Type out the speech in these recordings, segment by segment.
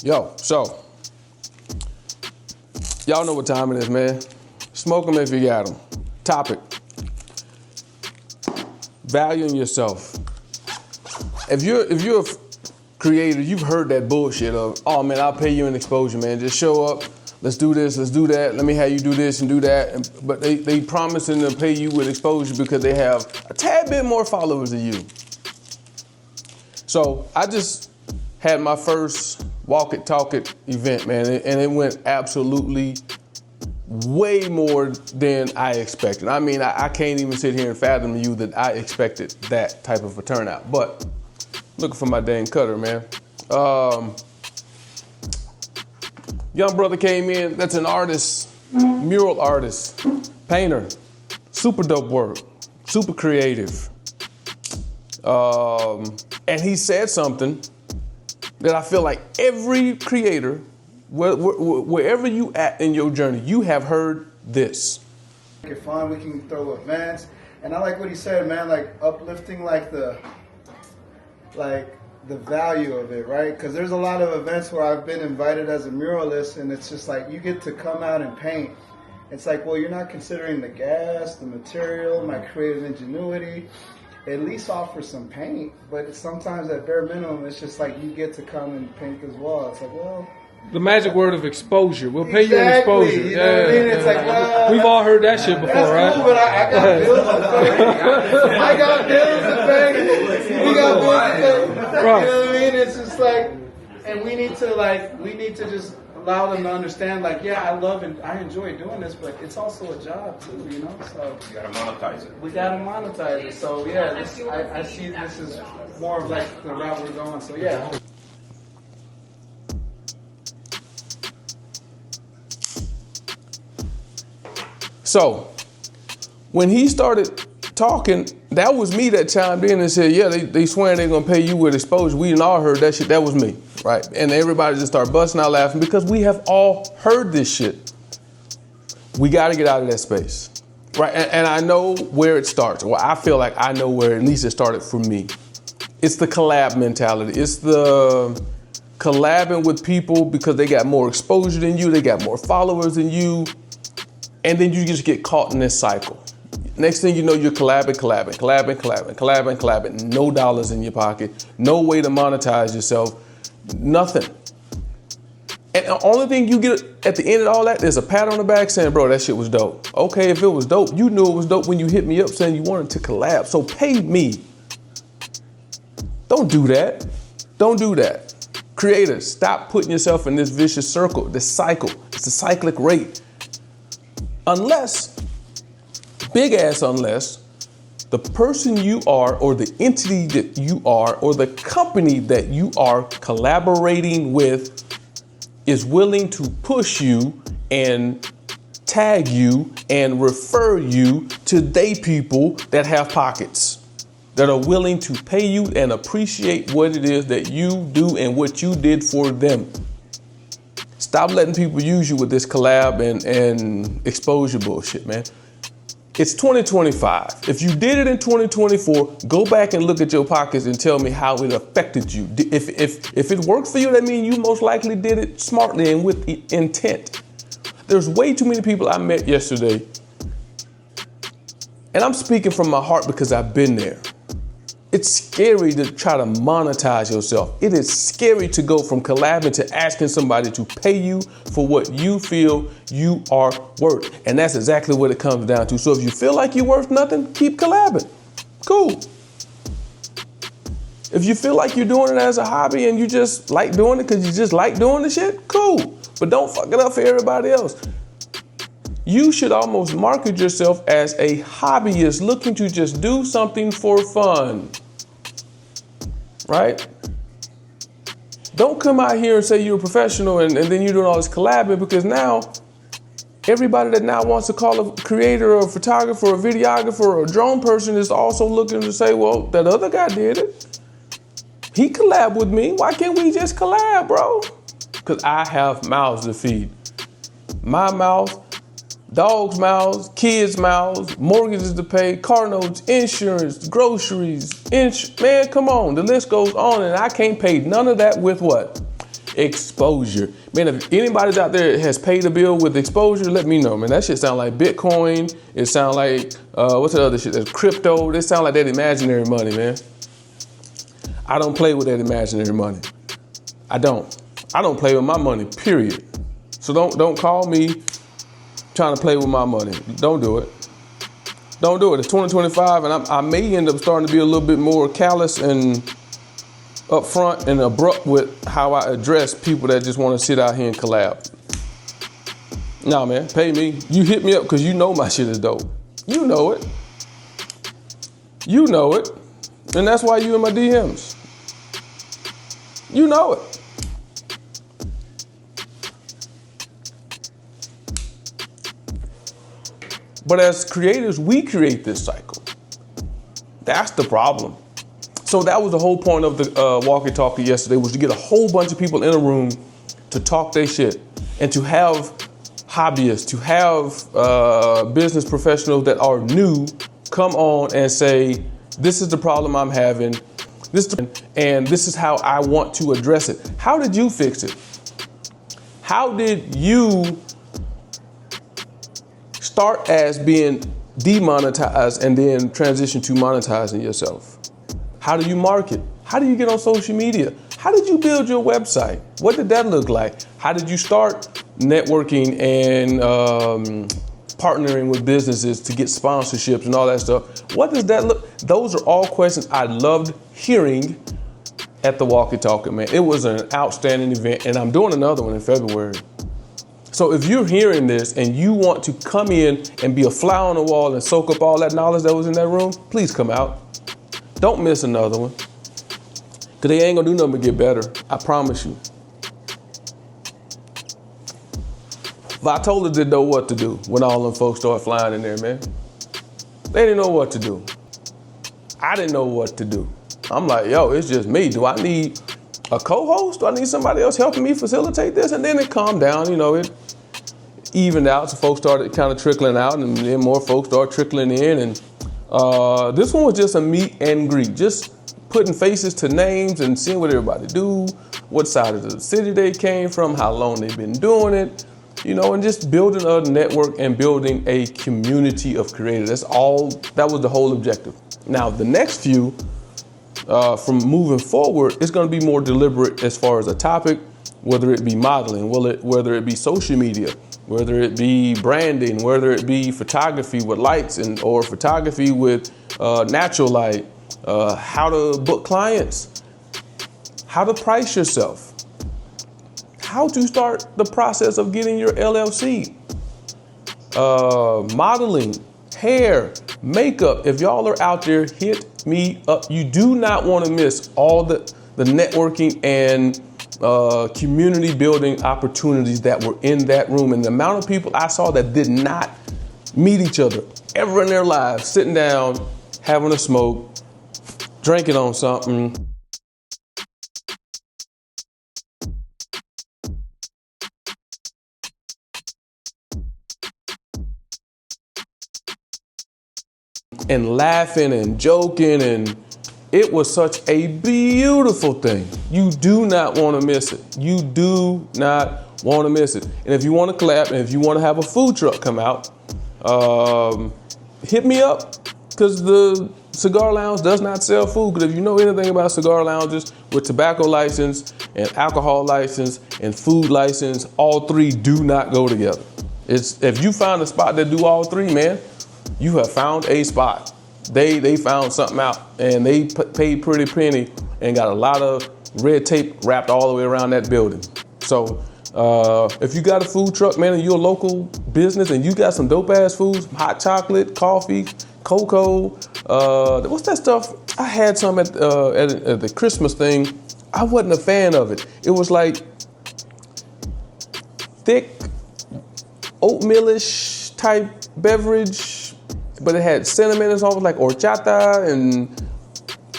Yo, so, y'all know what time it is, man. Smoke them if you got them. Topic. Valuing yourself. If you're a creator, you've heard that bullshit of, oh man, I'll pay you in exposure, man. Just show up, let's do this, let's do that, let me have you do this and do that. But they promising to pay you with exposure because they have a tad bit more followers than you. So I just had my first Walk It, Talk It event, man, and it went absolutely way more than I expected. I mean, I can't even sit here and fathom to you that I expected that type of a turnout. But looking for my dang cutter, man. Young brother came in, that's an artist, mural artist, painter, super dope work, super creative. And he said something that I feel like every creator, wherever you at in your journey, you have heard this. Make it fun, we can throw events. And I like what he said, man, like uplifting like the value of it, right? Because there's a lot of events where I've been invited as a muralist and it's just like you get to come out and paint. It's like, well, you're not considering the gas, the material, my creative ingenuity. At least offer some paint, but sometimes at bare minimum, it's just like you get to come and paint as well. It's like, well, the magic word of exposure. We'll pay you in exposure. You know what I mean? It's like, well, we've all heard that shit before, that's right? Cool, but I got bills to pay. I got bills to pay. We got bills to pay. Right. You know what I mean? It's just like, and we need to just allow them to understand, like, yeah, I love and I enjoy doing this, but it's also a job too, you know. So you gotta monetize it. We gotta monetize it. So yeah, I see this is more of like the route we're going. So yeah. So when he started talking, that was me that chimed in and said, yeah, they swearing they're gonna pay you with exposure. We done all heard that shit. That was me, right? And everybody just started busting out laughing because we have all heard this shit. We gotta get out of that space, right? And I know where it starts. Well, I feel like I know where at least it started for me. It's the collab mentality. It's the collabing with people because they got more exposure than you, they got more followers than you, and then you just get caught in this cycle. Next thing you know, you're collabing, no dollars in your pocket, no way to monetize yourself, nothing. And the only thing you get at the end of all that is a pat on the back saying, bro, that shit was dope. Okay, if it was dope, you knew it was dope when you hit me up saying you wanted to collab, so pay me. Don't do that. Don't do that. Creators, stop putting yourself in this vicious circle, this cycle. It's a cyclic rate. Unless the person you are or the entity that you are or the company that you are collaborating with is willing to push you and tag you and refer you to they people that have pockets, that are willing to pay you and appreciate what it is that you do and what you did for them. Stop letting people use you with this collab and exposure bullshit, man. It's 2025. If you did it in 2024, go back and look at your pockets and tell me how it affected you. If it worked for you, that means you most likely did it smartly and with intent. There's way too many people I met yesterday, and I'm speaking from my heart because I've been there. It's scary to try to monetize yourself. It is scary to go from collabing to asking somebody to pay you for what you feel you are worth. And that's exactly what it comes down to. So if you feel like you're worth nothing, keep collabing. Cool. If you feel like you're doing it as a hobby and you just like doing it because you just like doing the shit, cool. But don't fuck it up for everybody else. You should almost market yourself as a hobbyist looking to just do something for fun, right? Don't come out here and say you're a professional and then you're doing all this collabing, because now everybody that now wants to call a creator or a photographer or a videographer or a drone person is also looking to say, well, that other guy did it. He collabed with me. Why can't we just collab, bro? Because I have mouths to feed. My mouth, dogs' mouths, kids' mouths, mortgages to pay, car notes, insurance, groceries, man, come on. The list goes on, and I can't pay none of that with what? exposure. Man, if anybody's out there has paid a bill with exposure, let me know, man. That shit sound like Bitcoin. It sound like, what's the other shit? That's crypto. They sound like that imaginary money, man. I don't play with that imaginary money. I don't play with my money, period. So don't call me trying to play with my money. Don't do it. Don't do it. It's 2025, and I may end up starting to be a little bit more callous and upfront and abrupt with how I address people that just want to sit out here and collab. Nah, man, pay me. You hit me up because you know my shit is dope. You know it. You know it. And that's why you in my DMs. You know it. But as creators, we create this cycle. That's the problem. So that was the whole point of the walkie-talkie yesterday, was to get a whole bunch of people in a room to talk their shit and to have hobbyists, to have business professionals that are new come on and say, this is the problem I'm having, and this is how I want to address it. How did you fix it? How did you start as being demonetized and then transition to monetizing yourself? How do you market? How do you get on social media? How did you build your website? What did that look like? How did you start networking and partnering with businesses to get sponsorships and all that stuff? What does that look? Those are all questions I loved hearing at the Walkie Talkie, man. It was an outstanding event, and I'm doing another one in February. So if you're hearing this and you want to come in and be a fly on the wall and soak up all that knowledge that was in that room, please come out. Don't miss another one. Because they ain't going to do nothing but get better. I promise you. Vitola didn't know what to do when all them folks started flying in there, man. They didn't know what to do. I didn't know what to do. I'm like, yo, it's just me. Do I need a co-host? Do I need somebody else helping me facilitate this? And then it calmed down, it evened out. So folks started kind of trickling out, and then more folks started trickling in. And this one was just a meet and greet, just putting faces to names and seeing what everybody do, what side of the city they came from, how long they've been doing it, and just building a network and building a community of creators. That was the whole objective. Now, the next few, from moving forward, it's going to be more deliberate as far as a topic, whether it be modeling, whether it be social media, whether it be branding, whether it be photography with lights or photography with natural light, how to book clients, how to price yourself, how to start the process of getting your LLC, modeling, hair, makeup. If y'all are out there, hit me up. You do not want to miss all the networking and community building opportunities that were in that room. And the amount of people I saw that did not meet each other ever in their lives, sitting down, having a smoke, drinking on something. And laughing and joking, and it was such a beautiful thing. You do not want to miss it. You do not want to miss it. And if you want to collab, and if you want to have a food truck come out, hit me up, because the Cigar Lounge does not sell food. Because if you know anything about cigar lounges with tobacco license and alcohol license and food license, all three do not go together. If you find a spot that do all three, man, you have found a spot. They found something out, and they paid pretty penny and got a lot of red tape wrapped all the way around that building. So if you got a food truck, man, and you're a local business and you got some dope ass foods, hot chocolate, coffee, cocoa, what's that stuff? I had some at the Christmas thing. I wasn't a fan of it. It was like thick oatmeal-ish type beverage, but it had cinnamon and something like horchata, and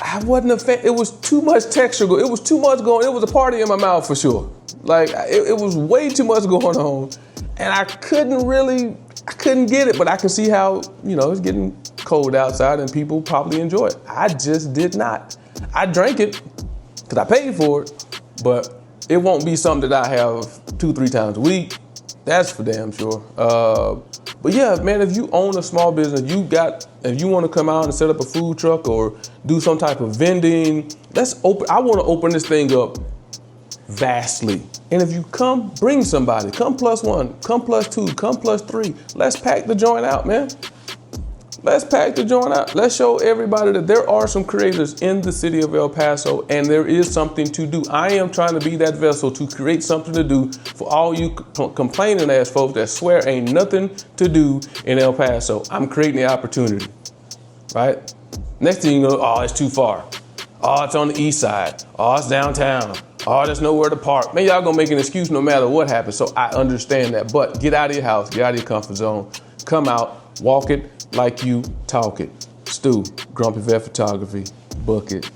I wasn't a fan. It was too much texture. It was too much going. It was a party in my mouth for sure. Like it was way too much going on, and I couldn't get it. But I can see how it's getting cold outside and people probably enjoy it. I just did not. I drank it because I paid for it, but it won't be something that I have 2-3 times a week. That's for damn sure. But yeah, man, if you own a small business, if you want to come out and set up a food truck or do some type of vending, I want to open this thing up vastly. And if you come, bring somebody. Come +1, come +2, come +3. Let's pack the joint out, man. Let's pack the joint out. Let's show everybody that there are some creators in the city of El Paso and there is something to do. I am trying to be that vessel to create something to do for all you complaining ass folks that swear ain't nothing to do in El Paso. I'm creating the opportunity, right? Next thing you know, oh, it's too far. Oh, it's on the east side. Oh, it's downtown. Oh, there's nowhere to park. Man, y'all gonna make an excuse no matter what happens. So I understand that. But get out of your house, get out of your comfort zone. Come out, walk it like you talk it. Stu, Grumpy Vet Photography, book it.